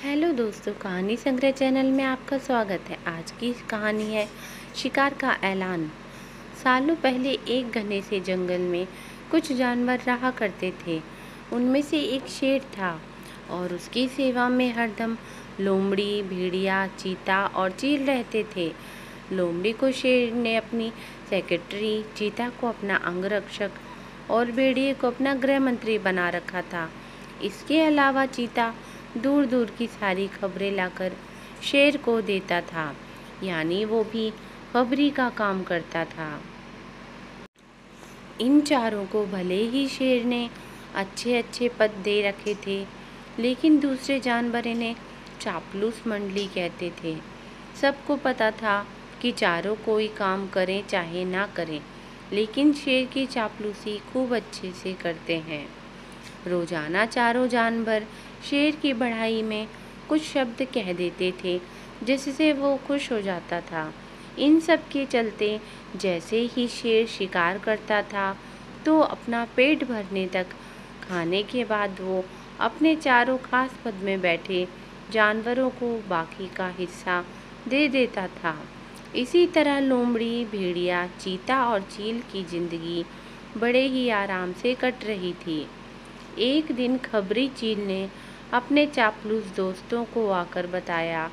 Hello दोस्तों, कहानी संग्रह चैनल में आपका स्वागत है। आज की कहानी है शिकार का ऐलान। सालों पहले एक घने से जंगल में कुछ जानवर रहा करते थे। उनमें से एक शेर था और उसकी सेवा में हरदम लोमड़ी, भेड़िया, चीता और चील रहते थे। लोमड़ी को शेर ने अपनी सेक्रेटरी, चीता को अपना अंगरक्षक और भेड़िए को अपना गृह मंत्री बना रखा था। इसके अलावा चीता दूर दूर की सारी खबरें लाकर शेर को देता था, यानी वो भी खबरी का काम करता था। इन चारों को भले ही शेर ने अच्छे अच्छे पद दे रखे थे, लेकिन दूसरे जानवर इन्हें चापलूस मंडली कहते थे। सबको पता था कि चारों कोई काम करें चाहे ना करें, लेकिन शेर की चापलूसी खूब अच्छे से करते हैं। रोजाना चारों जानवर शेर की बढ़ाई में कुछ शब्द कह देते थे, जिससे वो खुश हो जाता था। इन सब के चलते जैसे ही शेर शिकार करता था, तो अपना पेट भरने तक खाने के बाद वो अपने चारों खास पद में बैठे जानवरों को बाकी का हिस्सा दे देता था। इसी तरह लोमड़ी, भेड़िया, चीता और चील की जिंदगी बड़े ही आराम से कट रही थी। एक दिन खबरी चील ने अपने चापलूस दोस्तों को आकर बताया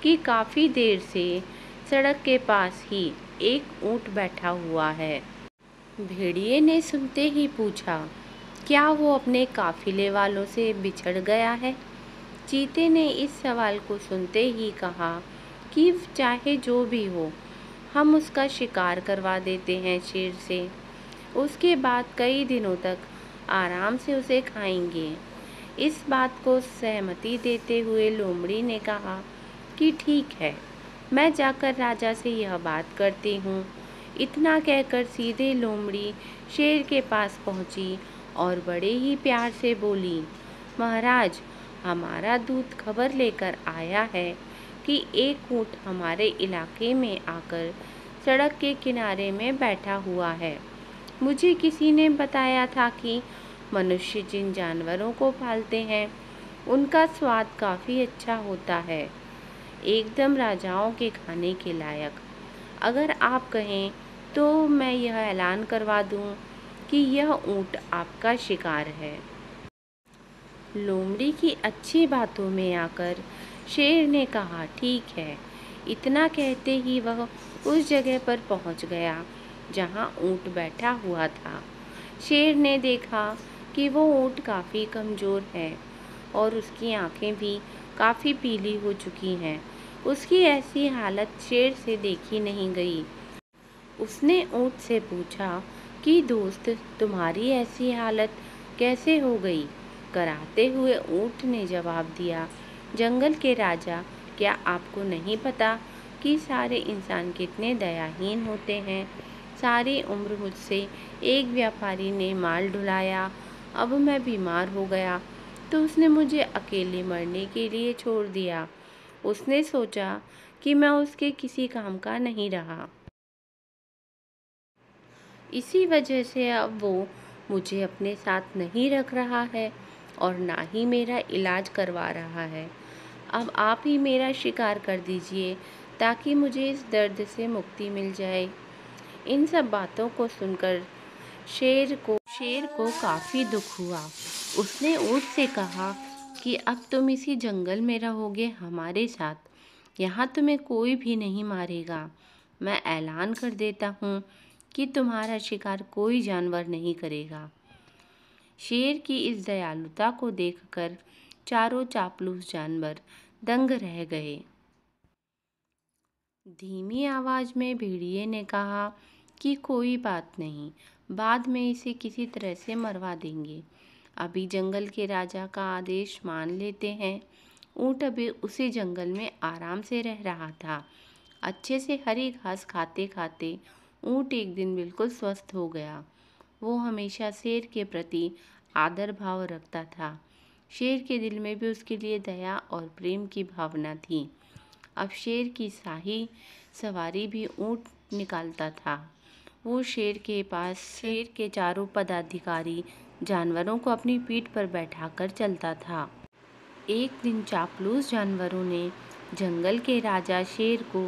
कि काफी देर से सड़क के पास ही एक ऊंट बैठा हुआ है। भेड़िए ने सुनते ही पूछा, क्या वो अपने काफिले वालों से बिछड़ गया है? चीते ने इस सवाल को सुनते ही कहा कि चाहे जो भी हो, हम उसका शिकार करवा देते हैं शेर से। उसके बाद कई दिनों तक आराम से उसे खाएंगे। इस बात को सहमति देते हुए लोमड़ी ने कहा कि ठीक है, मैं जाकर राजा से यह बात करती हूँ। इतना कहकर सीधे लोमड़ी शेर के पास पहुँची और बड़े ही प्यार से बोली, महाराज, हमारा दूत खबर लेकर आया है कि एक ऊंट हमारे इलाके में आकर सड़क के किनारे में बैठा हुआ है। मुझे किसी ने बताया था कि मनुष्य जिन जानवरों को पालते हैं, उनका स्वाद काफ़ी अच्छा होता है, एकदम राजाओं के खाने के लायक। अगर आप कहें तो मैं यह ऐलान करवा दूं कि यह ऊंट आपका शिकार है। लोमड़ी की अच्छी बातों में आकर शेर ने कहा, ठीक है। इतना कहते ही वह उस जगह पर पहुंच गया जहां ऊंट बैठा हुआ था। शेर ने देखा कि वो ऊंट काफ़ी कमज़ोर है और उसकी आंखें भी काफ़ी पीली हो चुकी हैं। उसकी ऐसी हालत शेर से देखी नहीं गई। उसने ऊंट से पूछा कि दोस्त, तुम्हारी ऐसी हालत कैसे हो गई? कराते हुए ऊंट ने जवाब दिया, जंगल के राजा, क्या आपको नहीं पता कि सारे इंसान कितने दयाहीन होते हैं? सारी उम्र मुझसे एक व्यापारी ने माल ढुलाया, अब मैं बीमार हो गया तो उसने मुझे अकेले मरने के लिए छोड़ दिया। उसने सोचा कि मैं उसके किसी काम का नहीं रहा, इसी वजह से अब वो मुझे अपने साथ नहीं रख रहा है और ना ही मेरा इलाज करवा रहा है। अब आप ही मेरा शिकार कर दीजिए ताकि मुझे इस दर्द से मुक्ति मिल जाए। इन सब बातों को सुनकर शेर को काफ़ी दुख हुआ। उसने ऊँट से कहा कि अब तुम इसी जंगल में रहोगे हमारे साथ, यहाँ तुम्हें कोई भी नहीं मारेगा। मैं ऐलान कर देता हूँ कि तुम्हारा शिकार कोई जानवर नहीं करेगा। शेर की इस दयालुता को देखकर चारों चापलूस जानवर दंग रह गए। धीमी आवाज में भेड़िए ने कहा कि कोई बात नहीं, बाद में इसे किसी तरह से मरवा देंगे। अभी जंगल के राजा का आदेश मान लेते हैं। ऊँट अभी उसी जंगल में आराम से रह रहा था। अच्छे से हरी घास खाते खाते ऊँट एक दिन बिल्कुल स्वस्थ हो गया। वो हमेशा शेर के प्रति आदर भाव रखता था। शेर के दिल में भी उसके लिए दया और प्रेम की भावना थी। अब शेर की शाही सवारी भी ऊँट निकालता था। वो शेर के चारों पदाधिकारी जानवरों को अपनी पीठ पर बैठाकर चलता था। एक दिन चापलूस जानवरों ने जंगल के राजा शेर को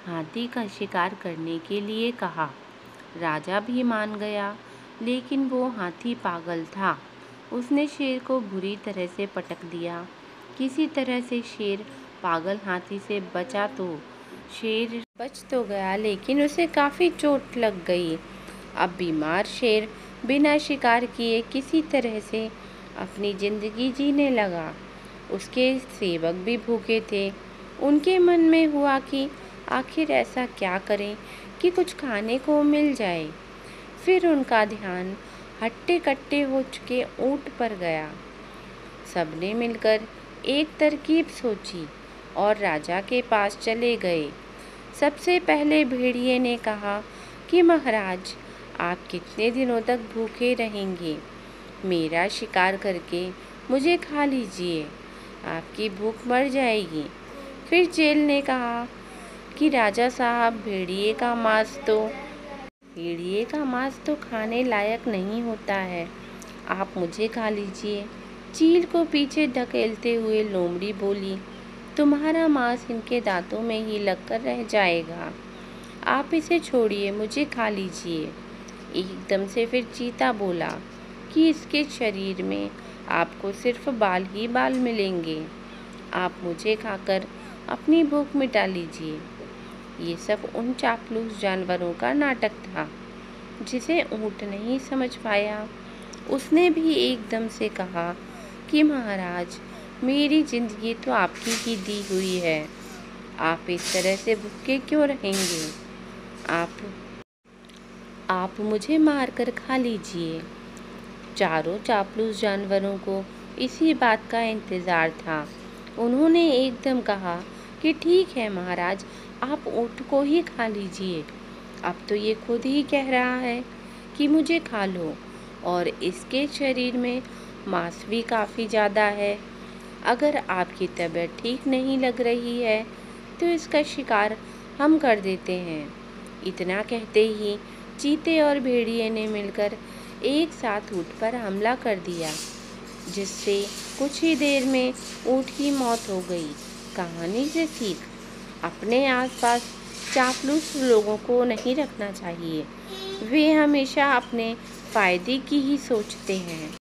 हाथी का शिकार करने के लिए कहा। राजा भी मान गया, लेकिन वो हाथी पागल था। उसने शेर को बुरी तरह से पटक दिया। किसी तरह से शेर पागल हाथी से बचा तो शेर बच तो गया, लेकिन उसे काफ़ी चोट लग गई। अब बीमार शेर बिना शिकार किए किसी तरह से अपनी जिंदगी जीने लगा। उसके सेवक भी भूखे थे। उनके मन में हुआ कि आखिर ऐसा क्या करें कि कुछ खाने को मिल जाए। फिर उनका ध्यान हट्टे कट्टे हो चुके ऊंट पर गया। सबने मिलकर एक तरकीब सोची और राजा के पास चले गए। सबसे पहले भेड़िए ने कहा कि महाराज, आप कितने दिनों तक भूखे रहेंगे? मेरा शिकार करके मुझे खा लीजिए, आपकी भूख मर जाएगी। फिर चेल ने कहा कि राजा साहब, भेड़िए का मांस तो खाने लायक नहीं होता है, आप मुझे खा लीजिए। चील को पीछे धकेलते हुए लोमड़ी बोली, तुम्हारा मांस इनके दांतों में ही लगकर रह जाएगा, आप इसे छोड़िए, मुझे खा लीजिए। एकदम से फिर चीता बोला कि इसके शरीर में आपको सिर्फ बाल ही बाल मिलेंगे, आप मुझे खाकर अपनी भूख मिटा लीजिए। ये सब उन चापलूस जानवरों का नाटक था, जिसे ऊंट नहीं समझ पाया। उसने भी एकदम से कहा कि महाराज, मेरी जिंदगी तो आपकी ही दी हुई है, आप इस तरह से भूखे क्यों रहेंगे? आप मुझे मारकर खा लीजिए। चारों चापलूस जानवरों को इसी बात का इंतजार था। उन्होंने एकदम कहा कि ठीक है महाराज, आप ऊँट को ही खा लीजिए। अब तो ये खुद ही कह रहा है कि मुझे खा लो, और इसके शरीर में मांस भी काफ़ी ज़्यादा है। अगर आपकी तबीयत ठीक नहीं लग रही है तो इसका शिकार हम कर देते हैं। इतना कहते ही चीते और भेड़िए ने मिलकर एक साथ ऊँट पर हमला कर दिया, जिससे कुछ ही देर में ऊँट की मौत हो गई। कहानी से सीख, अपने आसपास चापलूस लोगों को नहीं रखना चाहिए। वे हमेशा अपने फायदे की ही सोचते हैं।